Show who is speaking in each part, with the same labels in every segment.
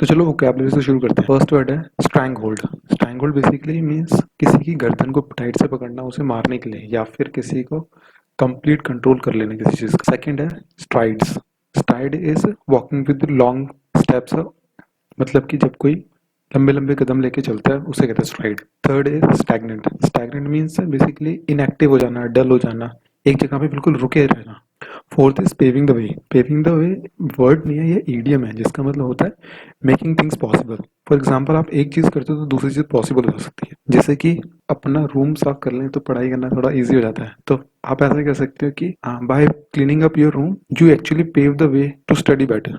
Speaker 1: तो चलो वोकैबुलरी से शुरू करते हैं। फर्स्ट वर्ड है Strang hold. Strang hold basically means किसी की गर्दन को टाइट से पकड़ना, उसे मारने के लिए, या फिर किसी को कंप्लीट कंट्रोल कर लेना किसी चीज का। सेकंड है strides. STRIDE is walking with long steps, मतलब कि जब कोई लंबे लंबे कदम लेके चलता है उसे कहते हैं STRIDE. Third is stagnant. Stagnant means basically inactive हो जाना, डल हो जाना, एक जगह पे बिल्कुल रुके रहना। Fourth is paving the way. Paving the way word नहीं है, ये ईडियम है जिसका मतलब होता है making things possible. For example आप एक चीज करते हो तो दूसरी चीज पॉसिबल हो सकती है। जैसे कि अपना रूम साफ कर लें तो पढ़ाई करना थोड़ा इजी हो जाता है। तो आप ऐसा कर सकते हो कि by cleaning up your room you actually pave the way to study better.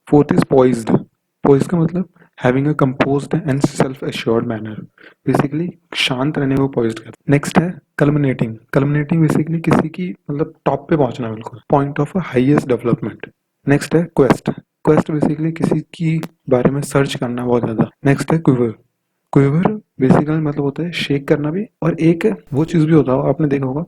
Speaker 1: Fourth is poised. Poise का मतलब having a composed and self assured manner, basically शांत रहने को पॉइज्ड कहते हैं। नेक्स्ट है कल्मिनेटिंग। कल्मिनेटिंग बेसिकली किसी की मतलब टॉप पे पहुंचना, बिल्कुल point of highest development. Next है क्वेस्ट। क्वेस्ट बेसिकली किसी की बारे में सर्च करना बहुत ज्यादा। नेक्स्ट है क्विवर। क्विवर बेसिकली मतलब होता है शेक करना भी, और एक वो चीज भी होता है आपने देखा होगा,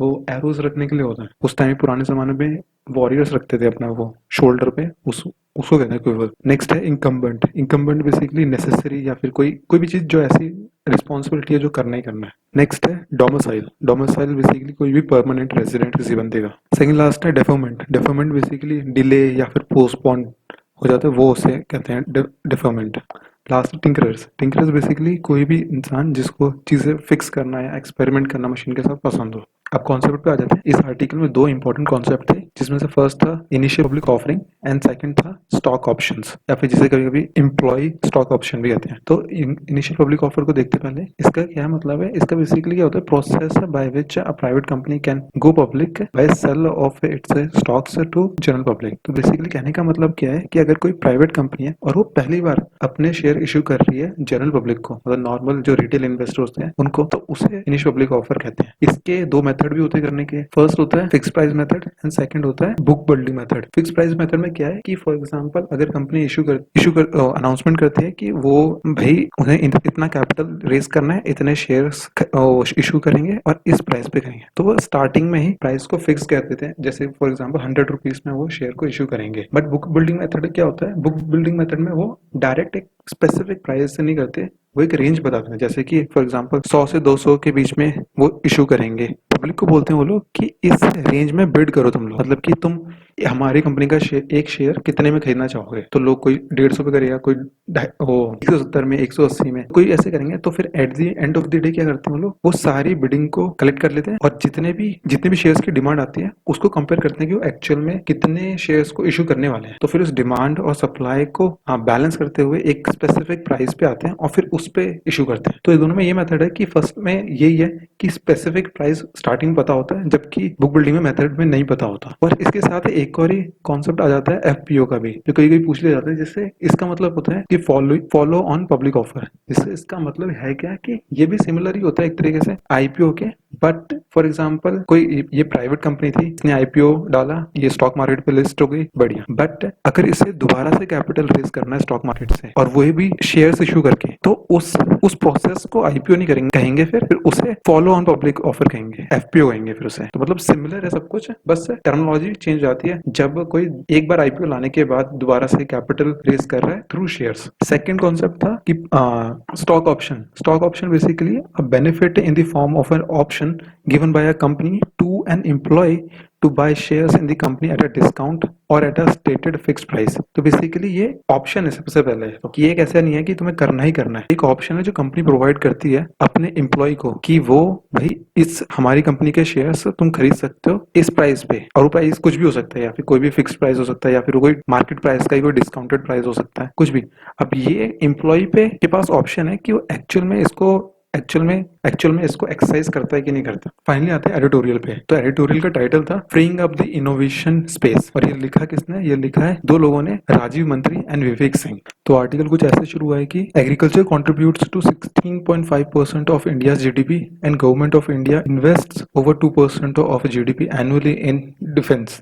Speaker 1: वो एरोज रखने के लिए होता है। उस टाइम पुराने जमाने में वॉरियर्स रखते थे अपना वो शोल्डर पे, उस उसको कहते हैं क्विवर। नेक्स्ट है इनकम्बेंट। इनकम्बेंट बेसिकली नेसेसरी या फिर कोई कोई भी चीज जो ऐसी रिस्पॉन्सिबिलिटी है जो करना ही करना है। नेक्स्ट है डोमिसाइल। डोमिसाइल बेसिकली कोई भी परमानेंट रेजिडेंट किसी बंदे का। सेकंड लास्ट है डेफरमेंट। डेफरमेंट बेसिकली डिले या फिर पोस्टपोन हो जाता है, वो उसे कहते हैं डेफरमेंट। लास्ट टिंकरर्स। टिंकरर्स बेसिकली कोई भी इंसान जिसको चीजें फिक्स करना या एक्सपेरिमेंट करना मशीन के साथ पसंद हो। अब कॉन्सेप्ट पे आ जाते हैं। इस आर्टिकल में दो इंपॉर्टेंट कॉन्सेप्ट थे, जिसमें से फर्स्ट था initial public offering and second था स्टॉक ऑप्शंस, या फिर जिसे कभी कभी एम्प्लॉय स्टॉक ऑप्शन भी कहते हैं। तो इनिशियल पब्लिक ऑफर को देखते पहले इसका क्या मतलब है। इसका बेसिकली क्या होता है, process by which a private company can go public by sale of its stocks to general public. तो बेसिकली कहने का मतलब क्या है कि अगर कोई प्राइवेट कंपनी है और वो पहली बार अपने शेयर इशू कर रही है जनरल पब्लिक को, मतलब नॉर्मल जो रिटेल इन्वेस्टर्स होते हैं उनको, तो उसे इनिशियल पब्लिक ऑफर कहते हैं। इसके दो मेथड भी होते हैं करने के। फर्स्ट होता है fix price method and second होता है book building method. Fix price method में क्या है कि फॉर एग्जांपल अगर कंपनी अनाउंसमेंट करती है कि वो भाई उन्हें इतना कैपिटल रेज करना है, इतने शेयर्स इशू करेंगे और इस प्राइस पे करेंगे, तो वो स्टार्टिंग में ही प्राइस को फिक्स कर देते हैं। जैसे फॉर एग्जांपल 100 रुपीज में वो शेयर को इशू करेंगे। बट बुक बिल्डिंग मेथड क्या होता है, बुक बिल्डिंग मेथड में वो डायरेक्ट एक स्पेसिफिक प्राइस से नहीं करते, वो एक रेंज बताते हैं। जैसे कि फॉर एग्जांपल 100 से 200 के बीच में वो इशू करेंगे। पब्लिक को बोलते हैं वो लोग कि इस रेंज में बिड करो तुम लोग, मतलब कि तुम हमारी कंपनी का शेयर, एक शेयर कितने में खरीदना चाहोगे। तो लोग कोई 150 पे करेगा, कोई 170 में, 180 में, कोई ऐसे करेंगे। तो फिर at the end of the day क्या करते हैं वो लोग, वो सारी बिडिंग को कलेक्ट कर लेते हैं और जितने भी शेयर्स की डिमांड आती है उसको कंपेयर करते हैं कि वो एक्चुअल में कितने शेयर्स को इशू करने वाले हैं। तो फिर उस डिमांड और सप्लाई को बैलेंस करते हुए एक स्पेसिफिक प्राइस पे आते हैं और फिर उस पे इशू करते हैं। तो ये दोनों में ये मेथड है कि फर्स्ट में यही है कि स्पेसिफिक प्राइस स्टार्टिंग पता होता है, जबकि बुक बिल्डिंग में मेथड में नहीं पता होता। और इसके साथ एक और ही कॉन्सेप्ट आ जाता है एफपीओ का भी, जो कई कई पूछ लिया जाता है, जिससे इसका मतलब होता है कि फॉलो ऑन पब्लिक ऑफर। जिससे इसका मतलब है क्या कि ये भी सिमिलर ही होता है एक तरीके से आईपीओ के। बट फॉर एग्जाम्पल कोई ये प्राइवेट कंपनी थी, इसने आईपीओ डाला, ये स्टॉक मार्केट पे लिस्ट हो गई, बढ़िया। बट अगर इसे दोबारा से कैपिटल रेज करना है स्टॉक मार्केट से, और वही भी शेयर्स इशू करके, तो उस प्रोसेस को आईपीओ नहीं कहेंगे, फिर उसे फॉलो ऑन पब्लिक ऑफर कहेंगे, एफपीओ कहेंगे फिर उसे। तो मतलब सिमिलर है सब कुछ, बस टर्मिनोलॉजी चेंज आती है जब कोई एक बार आईपीओ लाने के बाद दोबारा से कैपिटल रेज कर रहा है थ्रू शेयर्स। सेकंड कॉन्सेप्ट था कि stock option. Stock option basically a benefit in the form of an option given by a company to an employee to buy shares in the company at a discount or at a stated fixed price। तो basically ये option है सबसे पहले, तो कि एक ऐसा नहीं है कि तुम्हें करना ही करना है, एक ऑप्शन है जो कंपनी प्रोवाइड करती है अपने एम्प्लॉय को कि वो भाई इस हमारी कंपनी के शेयर्स तुम खरीद सकते हो इस प्राइस पे, और वो प्राइस कुछ भी हो सकता है, या फिर कोई भी फिक्स प्राइस हो सकता है, या फिर कोई मार्केट प्राइस का ही कोई डिस्काउंटेड प्राइस हो सकता है, कुछ भी। अब ये एम्प्लॉय पे के पास ऑप्शन है कि वो एक्चुअल में इसको एक्सरसाइज करता है कि नहीं करता। फाइनली आते हैं एडिटोरियल पे। तो एडिटोरियल का टाइटल था freeing up the innovation space, और ये लिखा किसने, ये लिखा है दो लोगों ने, राजीव मंत्री एंड विवेक सिंह। तो आर्टिकल कुछ ऐसे शुरू हुआ है कि agriculture contributes to 16.5% of India's GDP and government of India invests over 2% of GDP annually in defence.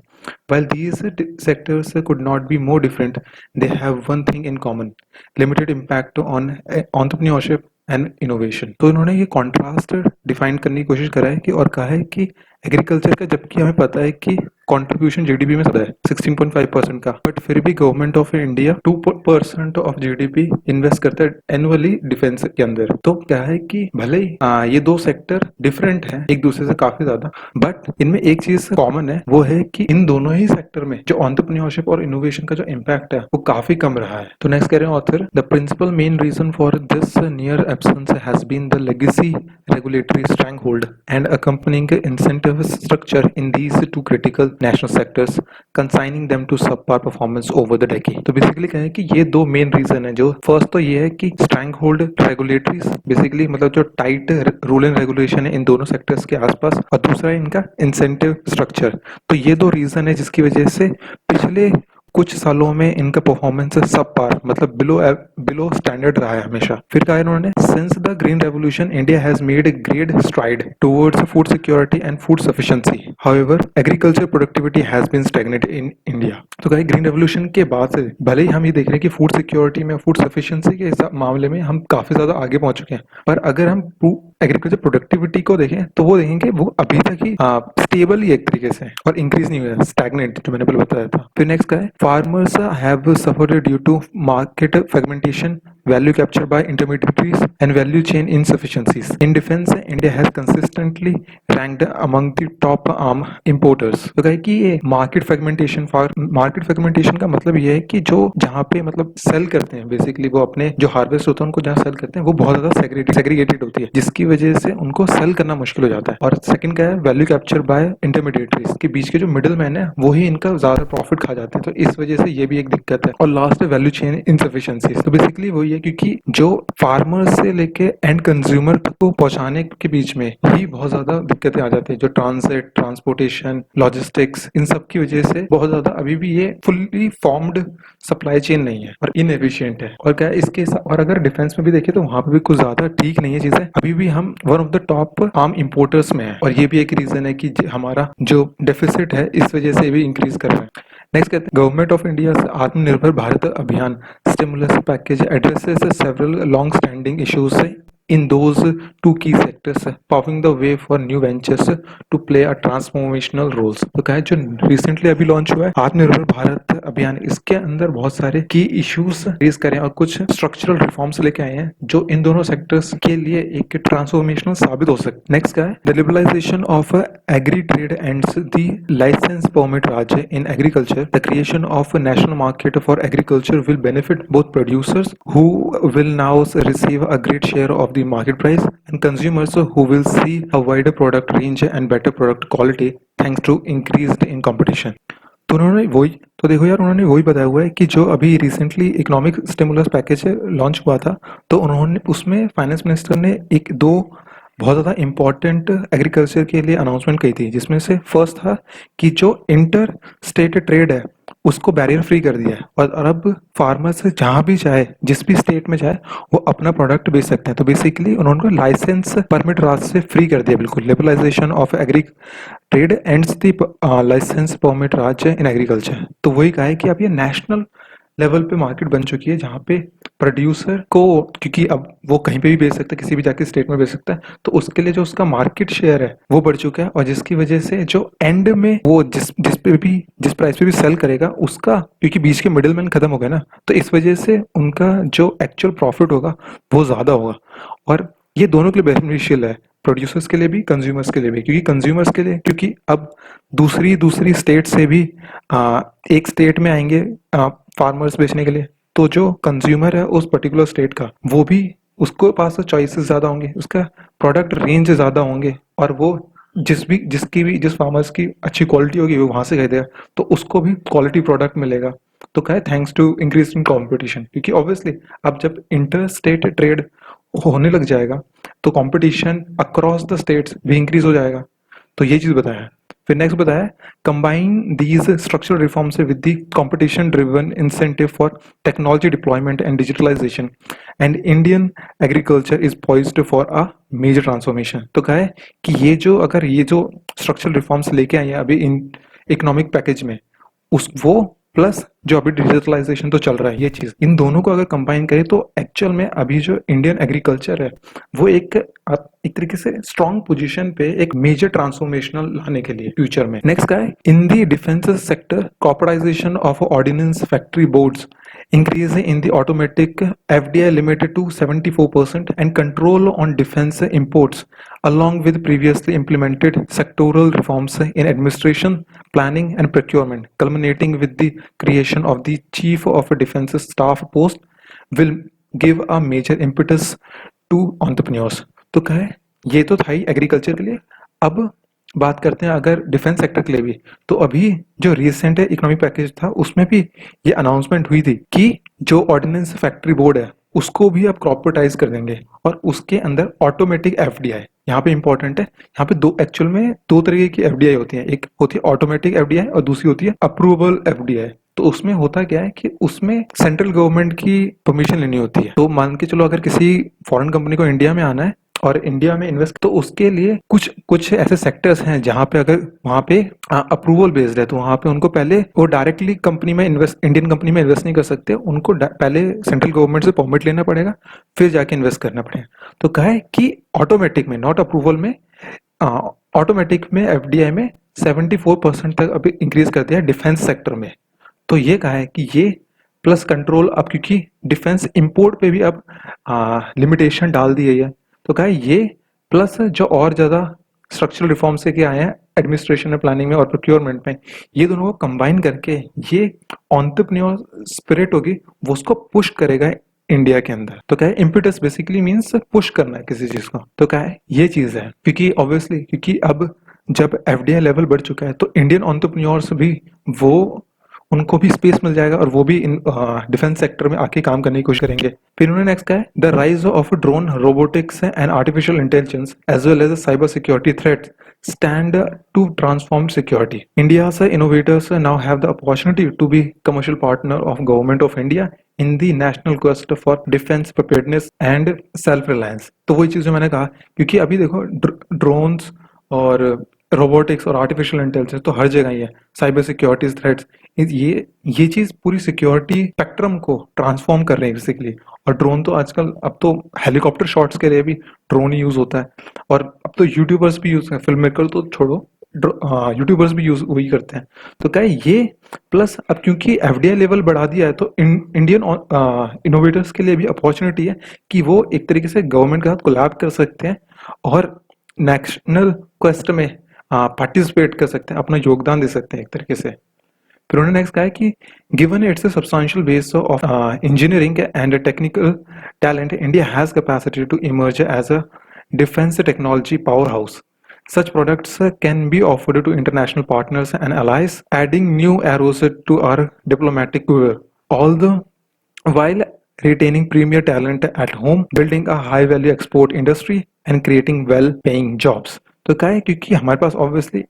Speaker 1: While these sectors could not be more different, they have one thing in common: limited impact on entrepreneurship and innovation. तो इन्होंने ये contrast define करने की कोशिश करा है कि, और कहा है कि एग्रीकल्चर का, जबकि हमें पता है कि कंट्रीब्यूशन जीडीपी में है 16.5% का, बट फिर भी government of India 2% of GDP invest करता है एनुअली डिफेंस के अंदर। तो क्या है कि भले ही ये दो सेक्टर डिफरेंट है एक दूसरे से काफी ज्यादा, बट इनमें एक चीज कॉमन है, वो है कि इन दोनों ही सेक्टर में जो एंटरप्रेन्योरशिप और इनोवेशन का जो इम्पैक्ट है वो काफी कम रहा है। तो नेक्स्ट कह रहे हैं author, the principal main reason for this near absence has been the legacy regulatory stranglehold and accompanying incentive structure in these two critical national sectors, consigning them to subpar performance over the decade। तो basically क्या है कि ये दो main reason है। जो first तो ये है कि स्ट्रैंग होल्ड रेगुलेटरीज, बेसिकली मतलब जो टाइट रूल एंड रेगुलेशन है इन दोनों सेक्टर्स के आसपास, और दूसरा है इनका इंसेंटिव स्ट्रक्चर। तो ये दो रीजन है जिसकी वजह से पिछले कुछ सालों में इनका परफॉर्मेंस सब पार मतलब बिलो स्टैंडर्ड रहा है हमेशा। फिर कहा इन्होंने, since the green revolution India has made a great stride towards food security and food sufficiency, however agriculture productivity has been stagnate in India. तो कहा ग्रीन रेवोल्यूशन के बाद से भले ही हम ये देख रहे हैं कि फूड सिक्योरिटी में फूड सफिशिएंसी के मामले में हम काफी ज्यादा आगे पहुंच चुके हैं, पर अगर हम एग्रीकल्चर प्रोडक्टिविटी को देखें तो वो देखेंगे वो अभी तक ही स्टेबल ही एक तरीके से और इंक्रीज नहीं हुआ, स्टैग्नेट जो मैंने पहले बताया था। फिर नेक्स्ट का है, farmers have suffered due to market fragmentation, value capture by intermediaries and value chain insufficiencies. In defense, India has consistently ranked among the top arm importers। तो कहे कि ये मार्केट फ्रेगमेंटेशन का मतलब ये है कि जो जहाँ पे मतलब सेल करते हैं बेसिकली वो अपने जो हार्वेस्ट होता है उनको जहाँ सेल करते हैं वो बहुत ज्यादा सेग्रीगेटेड होती है, जिसकी वजह से उनको सेल करना मुश्किल हो जाता है। और सेकंड क्या है, वैल्यू कैप्चर बाय इंटरमीडिएटरीज, के बीच के जो मिडिल मैन है वो ही इनका ज्यादा प्रॉफिट खा जाते हैं, तो इस वजह से ये भी एक दिक्कत है। और लास्ट है वैल्यू चेन इनसफिशिएंसीज। तो बेसिकली वही है क्योंकि जो फार्मर से लेके एंड कंज्यूमर तक को पहुंचाने के बीच में ही बहुत ज्यादा दिक्कतें आ जाती है, जो ट्रांसिट, ट्रांसपोर्टेशन, लॉजिस्टिक्स, इन सब की वजह से बहुत ज्यादा अभी भी ये फुल्ली फॉर्म्ड सप्लाई चेन नहीं है और इनएफिशिएंट है। और क्या है इसके और अगर डिफेंस में भी देखें तो वहां पे भी कुछ ज्यादा ठीक नहीं है चीजें, अभी भी हम one of the top arm importers में है, और ये भी एक रीजन है कि हमारा जो डेफिसिट है इस वजह से भी इंक्रीज कर रहा है। नेक्स्ट कहते हैं, गवर्नमेंट ऑफ इंडिया आत्मनिर्भर भारत अभियान stimulus package addresses several long standing issues in those two key sectors, paving the way for new ventures to play a transformational roles। तो क्या है जो रिसेंटली अभी लॉन्च हुआ है आत्मनिर्भर भारत अभियान, इसके अंदर बहुत सारे की इश्यूज रेज करें और कुछ स्ट्रक्चरल रिफॉर्म्स लेके आए हैं जो इन दोनों सेक्टर्स के लिए एक ट्रांसफॉर्मेशनल साबित हो सकते। नेक्स्ट क्या है, the liberalization of agri trade ends the licence permit raj in agriculture, the creation of national market for agriculture will benefit both producers who will now receive a great share of the market price and consumers who will see a wider product range and better product quality thanks to increased in competition। तो उन्होंने वही, तो देखो यार उन्होंने वही बताया हुआ है कि जो अभी recently economic stimulus package launch हुआ था तो उन्होंने उसमें फाइनेंस मिनिस्टर ने एक दो बहुत ज़्यादा इम्पोर्टेंट एग्रीकल्चर के लिए अनाउंसमेंट की थी, जिसमें से फर्स्ट था कि जो इंटर स्टेट ट्रेड है उसको बैरियर फ्री कर दिया है और अब फार्मर्स जहाँ भी चाहे जिस भी स्टेट में चाहे वो अपना प्रोडक्ट बेच सकते हैं। तो बेसिकली उन्होंने लाइसेंस परमिट राज्य से फ्री कर दिया बिल्कुल। Liberalisation of agri trade ends the licence permit raj in agriculture. तो वही कहा है कि अब ये नेशनल लेवल पे मार्केट बन चुकी है जहाँ पे प्रोड्यूसर को, क्योंकि अब वो कहीं पे भी बेच सकता है, किसी भी जाके स्टेट में बेच सकता है, तो उसके लिए जो उसका मार्केट शेयर है वो बढ़ चुका है और जिसकी वजह से जो एंड में वो जिस प्राइस पे भी सेल करेगा उसका, क्योंकि बीच के मिडिल मैन खत्म हो गए ना, तो इस वजह से उनका जो एक्चुअल प्रॉफिट होगा वो ज्यादा होगा। और ये दोनों के लिए बेनिफिशियल है, प्रोड्यूसर्स के लिए भी, कंज्यूमर्स के लिए भी। क्योंकि कंज्यूमर्स के लिए, क्योंकि अब दूसरी स्टेट से भी एक स्टेट में आएंगे फार्मर्स बेचने के लिए, तो जो कंज्यूमर है उस पर्टिकुलर स्टेट का वो भी, उसको पास चॉइसेस ज्यादा होंगे, उसका प्रोडक्ट रेंज ज्यादा होंगे और वो जिस फार्मर्स की अच्छी क्वालिटी होगी वो वहां से खरीदेगा तो उसको भी क्वालिटी प्रोडक्ट मिलेगा। तो क्या है, thanks to increase in competition, क्योंकि ऑब्वियसली अब जब इंटर स्टेट ट्रेड होने लग जाएगा तो कंपटीशन अक्रॉस द स्टेट्स भी इंक्रीज हो जाएगा। तो ये चीज बताया है। फिर नेक्स्ट बताया, combine these structural reforms with the competition driven incentive for technology deployment and digitalisation and Indian agriculture is poised for a major transformation. तो कहा है कि ये जो स्ट्रक्चरल रिफॉर्म्स लेके आए हैं अभी इन इकोनॉमिक पैकेज में, वो प्लस जो अभी डिजिटलाइजेशन तो चल रहा है, ये चीज इन दोनों को अगर कंबाइन करें तो एक्चुअल में अभी जो इंडियन एग्रीकल्चर है वो एक तरीके से स्ट्रॉन्ग पोजीशन पे एक मेजर ट्रांसफॉर्मेशनल लाने के लिए फ्यूचर में। नेक्स्ट का है in the defence sector corporatisation of ordnance factory boards increase in the automatic FDI limited to 74% and control on defense imports along with previously implemented sectoral reforms in administration, planning and procurement culminating with the creation of the chief of a defense staff post will give a major impetus to entrepreneurs। तो क्या है, ये तो था ही agriculture के लिए। अब बात करते हैं अगर डिफेंस सेक्टर के लिए भी, तो अभी जो रिसेंट इकोनॉमिक पैकेज था उसमें भी ये अनाउंसमेंट हुई थी कि जो ऑर्डिनेंस फैक्ट्री बोर्ड है उसको भी अब कॉर्पोरेटाइज कर देंगे और उसके अंदर ऑटोमेटिक एफडीआई, यहाँ पे इंपॉर्टेंट है, यहाँ पे दो एक्चुअल में दो तरीके की एफडीआई होती है, एक होती है ऑटोमेटिक एफडीआई और दूसरी होती है अप्रूवल एफडीआई। तो उसमें होता क्या है कि उसमें सेंट्रल गवर्नमेंट की परमिशन लेनी होती है। तो मान के चलो अगर किसी फॉरेन कंपनी को इंडिया में आना है और इंडिया में इन्वेस्ट, तो उसके लिए कुछ कुछ ऐसे सेक्टर्स हैं जहां पे अगर वहां पे अप्रूवल बेस्ड है तो वहां पे उनको पहले वो डायरेक्टली कंपनी में इन्वेस्ट, इंडियन कंपनी में इन्वेस्ट नहीं कर सकते, उनको पहले सेंट्रल गवर्नमेंट से परमिट लेना पड़ेगा फिर जाके इन्वेस्ट करना पड़ेगा। तो कहा है कि ऑटोमेटिक में, नॉट अप्रूवल में, ऑटोमेटिक में एफडीआई में 74% तक अभी इंक्रीज कर दिया डिफेंस सेक्टर में। तो ये कहा है कि ये प्लस कंट्रोल अब क्योंकि डिफेंस इंपोर्ट पे भी अब लिमिटेशन डाल दी गई है, तो कहा ये प्लस जो और ज्यादा स्ट्रक्चरल रिफॉर्म से के आए हैं एडमिनिस्ट्रेशन में, प्लानिंग में और प्रोक्योरमेंट में, ये दोनों को कंबाइन करके ये एंटरप्रेन्योर स्पिरिट होगी वो उसको पुश करेगा इंडिया के अंदर। तो क्या है, इम्पिटस बेसिकली मींस पुश करना है किसी चीज को। तो क्या है, ये चीज है क्योंकि ऑब्वियसली क्योंकि अब जब एफडीआई लेवल बढ़ चुका है तो इंडियन एंटरप्रेन्योर्स भी वो उनको भी स्पेस मिल जाएगा और वो भी इन डिफेंस सेक्टर में आके काम करने की कोशिश करेंगे। फिर उन्होंने नेक्स्ट कहा है the rise of drone robotics and artificial intelligence as well as cyber security threats stand to transform security. India's innovators now have the opportunity to be commercial partner of Government of India in the national quest for defense preparedness and self-reliance। तो वही चीज जो मैंने कहा, क्योंकि अभी देखो drones और रोबोटिक्स और आर्टिफिशियल इंटेलिजेंस तो हर जगह ही है, साइबर सिक्योरिटी थ्रेट्स, ये चीज पूरी सिक्योरिटी स्पेक्ट्रम को ट्रांसफॉर्म कर रहे हैं बेसिकली। और ड्रोन तो आजकल अब तो हेलीकॉप्टर शॉट्स के लिए भी ड्रोन ही यूज होता है, और अब तो यूट्यूबर्स भी यूज करते हैं, फिल्म मेकर तो छोड़ो, यूट्यूबर्स भी यूज वही करते हैं। तो क्या है ये प्लस अब क्योंकि एफडीआई लेवल बढ़ा दिया है तो इंडियन इनोवेटर्स के लिए भी अपॉर्चुनिटी है कि वो एक तरीके से गवर्नमेंट के साथ कोलैब कर सकते हैं और नेशनल क्वेस्ट में पार्टिसिपेट कर सकते हैं, अपना योगदान दे सकते हैं एक तरीके से। फिर उन्होंने नेक्स्ट कहा है कि given its substantial base of engineering and technical talent, India has capacity to emerge as a defense technology powerhouse. Such products can be offered to international partners and allies, adding new arrows to our diplomatic quiver, all the while retaining premier talent at home, building a high-value export industry, and creating well-paying jobs. तो क्या है, क्योंकि हमारे पास obviously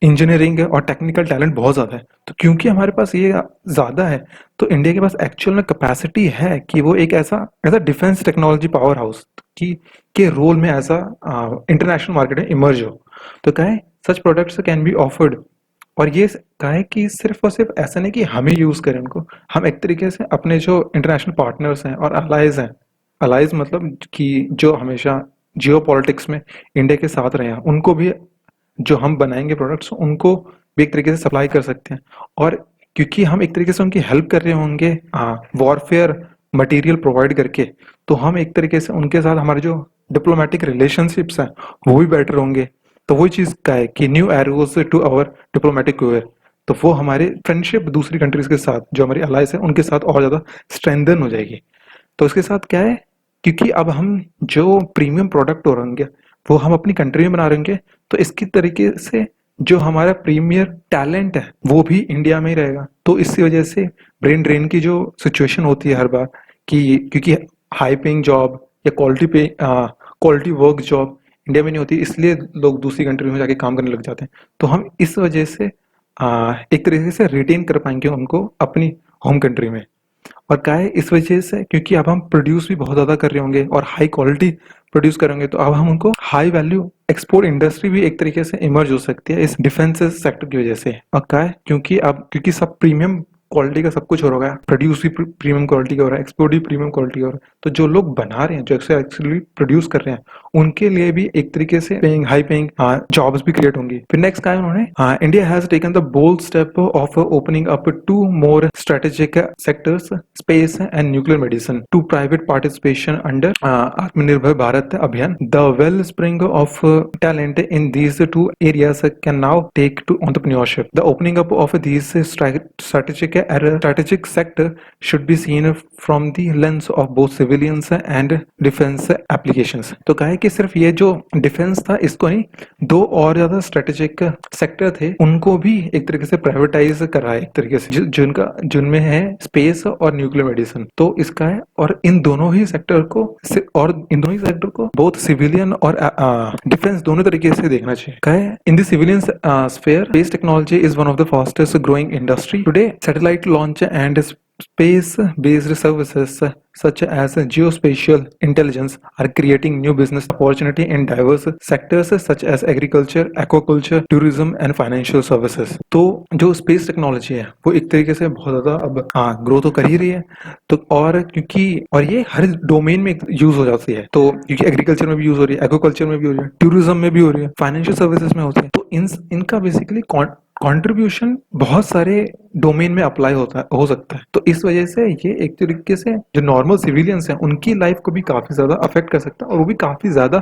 Speaker 1: engineering और technical talent बहुत ज़्यादा है, तो क्योंकि हमारे पास ये ज़्यादा है तो इंडिया के पास एक्चुअल में कैपेसिटी है कि वो एक ऐसा डिफेंस टेक्नोलॉजी पावर हाउस की के रोल में ऐसा इंटरनेशनल मार्केट में इमर्ज हो। तो क्या है, such products can be offered, और ये कहा है कि सिर्फ और सिर्फ ऐसा नहीं कि हमें यूज़ करें उनको, हम एक तरीके से अपने जो इंटरनेशनल पार्टनर्स हैं और अलाइज हैं, अलाइज मतलब कि जो हमेशा जियो पॉलिटिक्स में इंडिया के साथ रहे हैं, उनको भी जो हम बनाएंगे प्रोडक्ट्स उनको भी एक तरीके से सप्लाई कर सकते हैं। और क्योंकि हम एक तरीके से उनकी हेल्प कर रहे होंगे वॉरफेयर मटेरियल प्रोवाइड करके, तो हम एक तरीके से उनके साथ हमारे जो डिप्लोमेटिक रिलेशनशिप्स हैं वो भी बेटर होंगे। तो वही चीज़ का है कि new arrows to our diplomatic quiver, तो वो हमारे फ्रेंडशिप दूसरी कंट्रीज के साथ जो हमारी अलाइज है उनके साथ और ज़्यादा स्ट्रेंथन हो जाएगी। तो उसके साथ क्या है, क्योंकि अब हम जो प्रीमियम प्रोडक्ट हो रहेंगे वो हम अपनी कंट्री में बना रहेंगे, तो इसकी तरीके से जो हमारा प्रीमियर टैलेंट है वो भी इंडिया में ही रहेगा। तो इसी वजह से ब्रेन ड्रेन की जो सिचुएशन होती है हर बार कि क्योंकि हाई पेइंग जॉब या क्वालिटी वर्क जॉब इंडिया में नहीं होती, इसलिए लोग दूसरी कंट्री में जाके काम करने लग जाते हैं। तो हम इस वजह से एक तरीके से रिटेन कर पाएंगे उनको अपनी होम कंट्री में। और क्या है, इस वजह से क्योंकि अब हम प्रोड्यूस भी बहुत ज़्यादा कर रहे होंगे और हाई क्वालिटी प्रोड्यूस करेंगे, तो अब हम उनको हाई वैल्यू एक्सपोर्ट इंडस्ट्री भी एक तरीके से इमर्ज हो सकती है इस डिफेंस सेक्टर की वजह से। और क्या है, क्योंकि सब प्रीमियम क्वालिटी का सब कुछ हो रहा है, प्रोड्यूस भी प्रीमियम क्वालिटी का हो रहा है, एक्सपोर्ट भी प्रीमियम क्वालिटी का हो रहा है। तो जो लोग बना रहे हैं, जो एक्चुअली प्रोड्यूस कर रहे हैं, उनके लिए भी एक तरीके से हाई पेइंग जॉब्स भी क्रिएट होंगी। फिर नेक्स्ट कहा है उन्होंने, India has taken the bold step of opening up 2 more strategic sectors, space and nuclear medicine, to private participation under Atmanirbhar Bharat Abhiyan. The wellspring of talent in these 2 areas can now take to entrepreneurship. The opening up of these strategic sector should be seen from the lens of both civilians and defense applications. तो कहा है कि सिर्फ ये जो defence था इसको नहीं, 2 और ज्यादा स्ट्रेटेजिक सेक्टर थे उनको भी एक तरीके से प्राइवेटाइज करा है, एक तरीके से जिनमें है स्पेस और न्यूक्लियर मेडिसिन। तो इसका है, और इन दोनों ही सेक्टर को बहुत सिविलियन और डिफेंस दोनों तरीके से देखना चाहिए। कहा है in the civilian sphere space technology is one of the fastest growing industry today. Satellite launch and space-based services such as geospatial intelligence are creating new business opportunity in diverse sectors such as agriculture, aquaculture, tourism and financial services। तो जो space technology है वो एक तरीके से बहुत ज्यादा अब ग्रो तो कर ही रही है। तो और क्योंकि और ये हर डोमेन में यूज हो जाती है, तो क्योंकि एग्रीकल्चर में भी यूज हो रही है, एक्वाकल्चर में भी हो रही है, टूरिज्म में भी हो रही है, फाइनेंशियल सर्विसेज में होती है। तो इनका बेसिकली कंट्रीब्यूशन बहुत सारे डोमेन में अप्लाई हो सकता है। तो इस वजह से ये एक तरीके से जो नॉर्मल सिविलियंस हैं उनकी लाइफ को भी काफी ज्यादा अफेक्ट कर सकता है, और वो भी काफी ज्यादा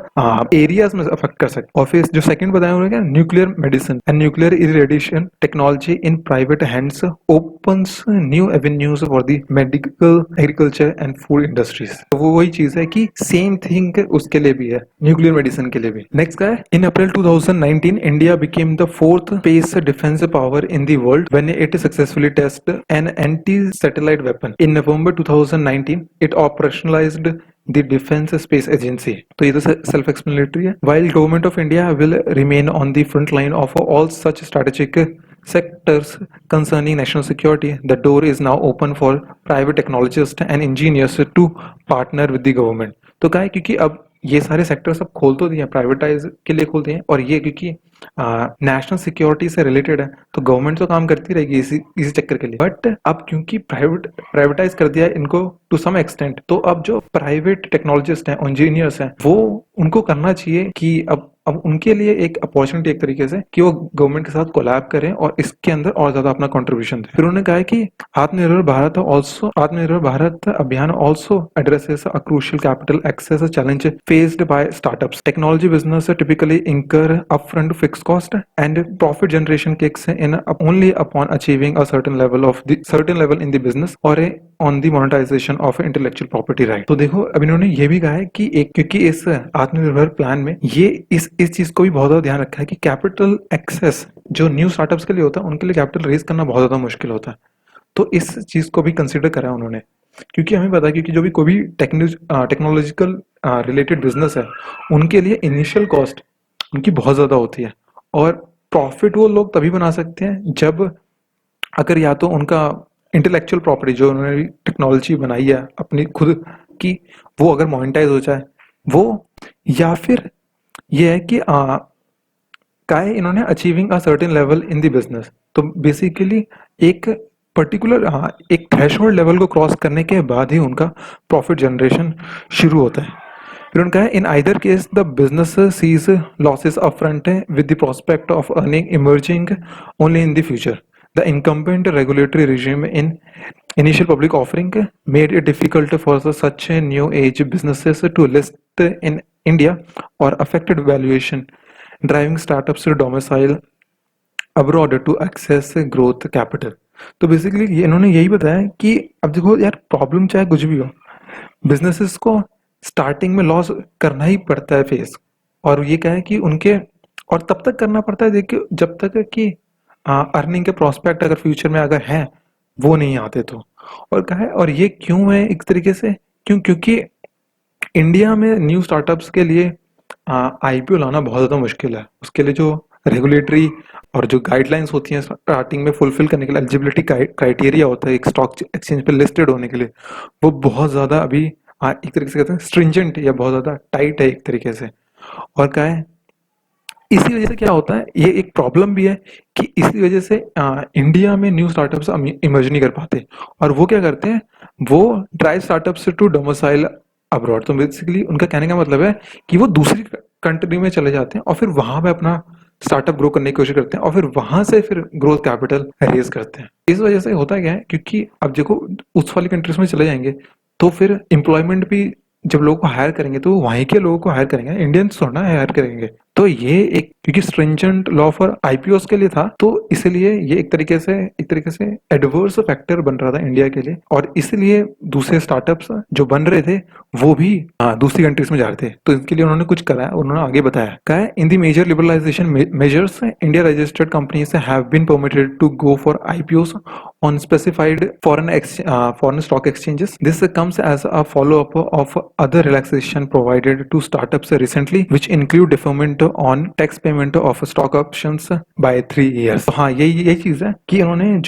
Speaker 1: एरियाज में अफेक्ट कर सकता है। और फिर जो सेकंड बताया उन्होंने, nuclear medicine and nuclear irradiation technology in private hands opens new avenues for the medical, agriculture and food industries. तो वो वही चीज है कि सेम थिंग उसके लिए भी है, न्यूक्लियर मेडिसिन के लिए भी। नेक्स्ट का है, इन अप्रैल 2019 India became the 4th space defense power in the world when it successfully tested an anti-satellite weapon. In November 2019, it operationalized the Defense Space Agency. तो ये तो self-explanatory है. While Government of India will remain on the front line of all such strategic sectors concerning national security, the door is now open for private technologists and engineers to partner with the government. तो क्या है, क्योंकि अब ये सारे sector सब खोल तो दिए, प्राइवेटाइज के लिए खोल दिए, और ये क्योंकि नेशनल सिक्योरिटी से रिलेटेड है तो गवर्नमेंट तो काम करती रहेगी इसी चक्कर के लिए। बट अब क्योंकि प्राइवेटाइज कर दिया है इनको टू सम एक्सटेंट, तो अब जो प्राइवेट टेक्नोलॉजिस्ट हैं, इंजीनियर्स हैं, वो उनको करना चाहिए कि अब उनके लिए एक अपॉर्चुनिटी एक तरीके से कि वो गवर्नमेंट के साथ कोलैब करें और इसके अंदर और ज्यादा अपना कंट्रीब्यूशन दें। फिर उन्होंने कहा है कि Atmanirbhar Bharat Abhiyan also addresses a crucial capital access challenge faced by startups. Technology business typically incur upfront fixed cost and profit generation kicks in only upon achieving a certain level in the business और on the monetization of intellectual property right. तो देखो अब इन्होंने ये भी कहा है कि क्योंकि इस आत्मनिर्भर प्लान में ये इस चीज को भी बहुत ज्यादा ध्यान रखा है कि कैपिटल एक्सेस जो न्यू स्टार्टअप्स के लिए होता है उनके लिए कैपिटल रेज करना बहुत ज्यादा मुश्किल होता है। तो इस चीज को भी कंसिडर करा है उन्होंने, क्योंकि हमें पता है क्योंकि जो भी कोई भी टेक्नोलॉजिकल रिलेटेड बिजनेस है उनके लिए इनिशियल कॉस्ट उनकी बहुत ज्यादा होती है, और प्रॉफिट वो लोग तभी बना सकते हैं जब अगर या तो उनका इंटेलेक्चुअल प्रॉपर्टी जो उन्होंने टेक्नोलॉजी बनाई है अपनी खुद की वो अगर मोनेटाइज हो जाए वो, या फिर ये है कि इन्होंने achieving a certain level in the business. तो बेसिकली एक पर्टिकुलर एक थ्रेशोल्ड लेवल को क्रॉस करने के बाद ही उनका प्रॉफिट जनरेशन शुरू होता है। फिर उनका है in either case the business sees losses upfront with the prospect of earning emerging only in the future. The incumbent regulatory regime in initial public offering made it difficult for such new age businesses to list in India or affected valuation, driving startups to domicile abroad to access growth capital। तो basically ये इन्होंने यही बताया कि अब देखो यार, problem चाहे कुछ भी हो, बिजनेसेस को स्टार्टिंग में लॉस करना ही पड़ता है फेस, और ये क्या है कि उनके और तब तक करना पड़ता है देखिए जब तक कि अर्निंग के प्रोस्पेक्ट अगर फ्यूचर में अगर हैं वो नहीं आते तो। और कहा है, और ये क्यों है एक तरीके से, क्योंकि इंडिया में न्यू स्टार्टअप्स के लिए आईपीओ लाना बहुत ज़्यादा मुश्किल है। उसके लिए जो रेगुलेटरी और जो गाइडलाइंस होती हैं स्टार्टिंग में फुलफिल करने के लिए, एलिजिबिलिटी क्राइटेरिया होता है एक स्टॉक एक्सचेंज पे लिस्टेड होने के लिए, वो बहुत ज़्यादा अभी एक तरीके से कहते हैं स्ट्रिंजेंट या बहुत ज़्यादा टाइट है एक तरीके से। और क्या है इसी वजह से क्या होता है, ये एक प्रॉब्लम भी है कि इसी वजह से इंडिया में न्यू स्टार्टअप्स इमर्ज नहीं कर पाते, और वो क्या करते हैं, वो try startups to domicile abroad. तो बेसिकली उनका कहने का मतलब है कि वो दूसरी कंट्री में चले जाते हैं और फिर वहां पे अपना स्टार्टअप ग्रो करने की कोशिश करते हैं और फिर वहां से फिर ग्रोथ कैपिटल रेज करते हैं। इस वजह से होता क्या है, क्योंकि अब देखो उस वाली कंट्रीज में चले जाएंगे तो फिर एम्प्लॉयमेंट भी, जब लोगों को हायर करेंगे तो वो वहीं के लोगों को हायर करेंगे, इंडियंस थोड़ा ना हायर करेंगे। तो ये एक, क्योंकि स्ट्रिंजेंट लॉ फॉर आईपीओस के लिए था, तो इसलिए ये एक तरीके से एडवर्स फैक्टर बन रहा था इंडिया के लिए, और इसलिए दूसरे स्टार्टअप्स जो बन रहे थे वो भी दूसरी कंट्रीज में जा रहे थे। तो इसके लिए उन्होंने कुछ करा है, उन्होंने आगे बताया कहा है, in the major liberalisation measures India registered companies have been permitted to go for IPOs on specified foreign stock exchanges. This comes as a follow-up of other relaxation provided to startups recently, which include deferment on tax payment of stock options by 3 years. हाँ, यही चीज है कि उन्होंने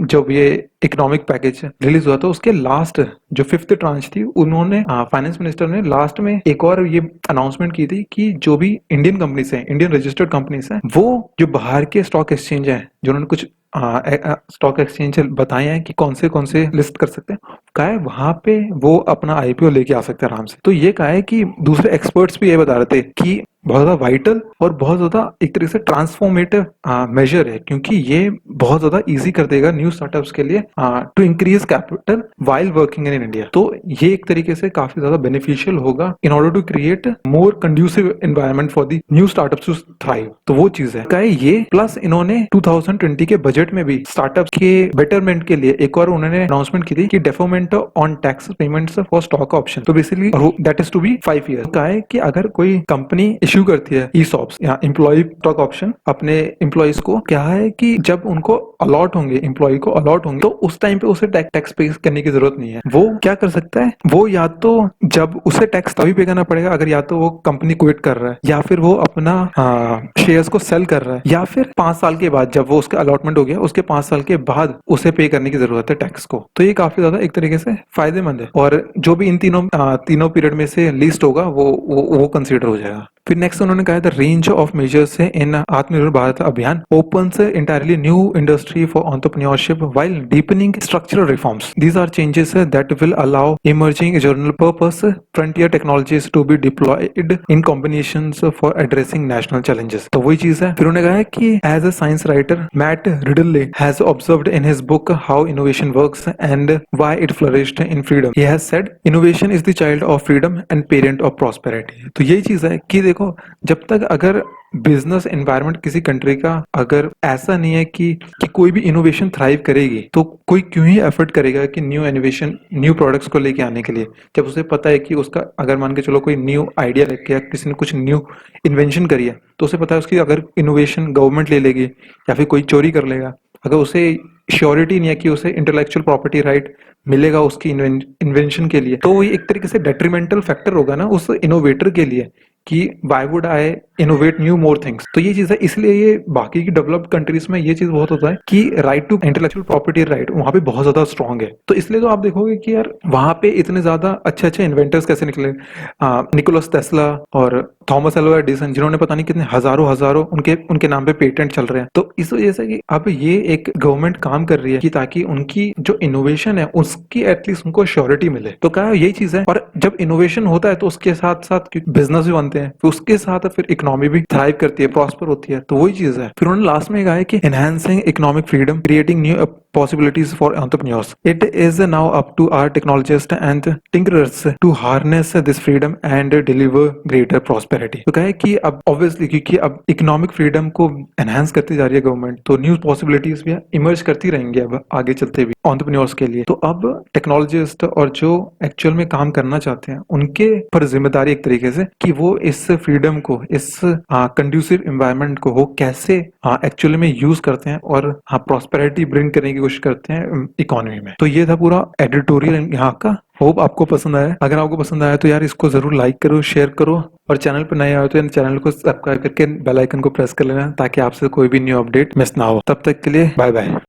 Speaker 1: जब ये economic package release हुआ था उसके लास्ट जो 5th ट्रांच थी, उन्होंने फाइनेंस मिनिस्टर ने लास्ट में एक और ये अनाउंसमेंट की थी कि जो भी इंडियन कंपनीज हैं, इंडियन रजिस्टर्ड कंपनीज हैं, वो जो बाहर के स्टॉक एक्सचेंज हैं, जो उन्होंने कुछ स्टॉक एक्सचेंज बताए हैं कि कौन से लिस्ट कर सकते हैं, कहा है वहां पे वो अपना आईपीओ लेके आ सकते हैं आराम से। तो ये कहा है कि दूसरे एक्सपर्ट्स भी ये बता रहे थे कि बहुत ज्यादा वाइटल और बहुत ज्यादा एक तरीके से ट्रांसफॉर्मेटिव मेजर है, क्योंकि ये बहुत ज्यादा इजी कर देगा न्यू स्टार्टअप्स के लिए to increase capital while working in India. तो ये एक तरीके से काफी ज्यादा बेनिफिशियल होगा in order to create more conducive environment for the new startups to thrive. तो वो चीज है कहे ये, प्लस इन्होंने 2020 के बजट में भी स्टार्टअप्स के बेटरमेंट के लिए एक और उन्होंने अनाउंसमेंट की थी कि deferment on tax payments for stock option. तो basically that is to be 5 years. कहा है कि अगर कोई कंपनी इश्यू करती है ईसॉप्स या एम्प्लॉय स्टॉक ऑप्शन अपने एम्प्लॉयज को, क्या है कि जब उनको अलॉट होंगे, एम्प्लॉय को अलॉट होंगे, तो उस टाइम पे उसे टैक्स पे करने की जरूरत नहीं है। वो क्या कर सकता है, वो या तो जब उसे टैक्स तभी पे करना पड़ेगा अगर या तो वो कंपनी क्विट कर रहा है, या फिर वो अपना शेयर्स को सेल कर रहा है, या फिर 5 साल के बाद जब वो उसका अलॉटमेंट हो गया उसके 5 साल के बाद उसे पे करने की जरूरत है टैक्स को। तो ये काफी ज्यादा एक तरीके से फायदेमंद है, और जो भी इन तीनों पीरियड में से लिस्ट होगा वो कंसीडर हो जाएगा। फिर नेक्स्ट उन्होंने कहा the range of measures in आत्मनिर्भर भारत अभियान opens entirely new industry for entrepreneurship while deepening structural reforms. These are changes that will allow emerging general purpose frontier technologies to be deployed in combinations for addressing national challenges. तो वही चीज है। फिर उन्होंने कहा है कि as a science writer Matt Ridley has observed in his book how innovation works and why it flourished in freedom. He has said innovation is the child of freedom and parent of prosperity. तो यही चीज है कि देखो, जब तक अगर business environment किसी कंट्री का अगर ऐसा नहीं है कि कोई भी इनोवेशन थ्राइव करेगी, तो कोई क्यों ही एफर्ट करेगा कि न्यू इनोवेशन, न्यू प्रोडक्ट्स को लेके आने के लिए, जब उसे पता है कि उसका अगर मान के चलो कोई न्यू आइडिया लेके या किसी ने कुछ न्यू इन्वेंशन करी है, तो उसे पता है उसकी अगर इनोवेशन गवर्नमेंट ले लेगी या फिर कोई चोरी कर लेगा, अगर उसे श्योरिटी नहीं है कि उसे इंटेलेक्चुअल प्रॉपर्टी राइट मिलेगा उसकी इन्वेंशन के लिए, तो वो एक तरीके से डेट्रीमेंटल फैक्टर होगा ना उस इनोवेटर के लिए कि why would I innovate new more things. तो ये चीज है, इसलिए ये बाकी की डेवलप्ड कंट्रीज में ये चीज बहुत होता है कि right to intellectual property right वहां पे बहुत ज्यादा स्ट्रांग है। तो इसलिए तो आप देखोगे कि यार वहां पे इतने ज्यादा अच्छे अच्छे इन्वेंटर्स कैसे निकले, निकोलस टेस्ला और थॉमस एल्वा एडिसन, जिन्होंने पता नहीं कितने हजारों उनके नाम पे पेटेंट चल रहे हैं। तो इस वजह से कि अब ये एक गवर्नमेंट काम कर रही है कि ताकि उनकी जो इनोवेशन है उसकी एटलीस्ट उनको श्योरिटी मिले। तो क्या यही चीज है, और जब इनोवेशन होता है तो उसके साथ साथ बिजनेस भी बनते हैं, फिर उसके साथ फिर इकोनॉमी भी थ्राइव करती है, प्रॉस्पर होती है। तो वही चीज है। फिर उन्होंने लास्ट में कहा है कि enhancing economic freedom, creating new possibilities for entrepreneurs. It is now up to our technologists and tinkerers to harness this freedom and deliver greater prosperity. तो कहा है कि अब obviously क्योंकि अब इकोनॉमिक फ्रीडम को एनहांस करती जा रही है गवर्नमेंट, तो न्यू पॉसिबिलिटीज भी इमर्ज करती रहेंगी अब आगे चलते भी एंटरप्रेन्योर्स के लिए। तो अब टेक्नोलॉजिस्ट और जो एक्चुअल में काम करना चाहते हैं उनके पर जिम्मेदारी एक तरीके से कि वो इस फ्रीडम को, इस कंड्यूसिव एनवायरनमेंट को वो कैसे एक्चुअली में यूज करते हैं और प्रॉस्पेरिटी ब्रिंग करने की कोशिश करते हैं इकोनॉमी में। तो ये था पूरा एडिटोरियल यहाँ का। होप आपको पसंद आया। अगर आपको पसंद आया तो यार इसको जरूर लाइक करो, शेयर करो, और चैनल पर नए आए तो चैनल को सब्सक्राइब करके बेल आइकन को प्रेस कर लेना ताकि आपसे कोई भी न्यू अपडेट मिस ना हो। तब तक के लिए बाय बाय।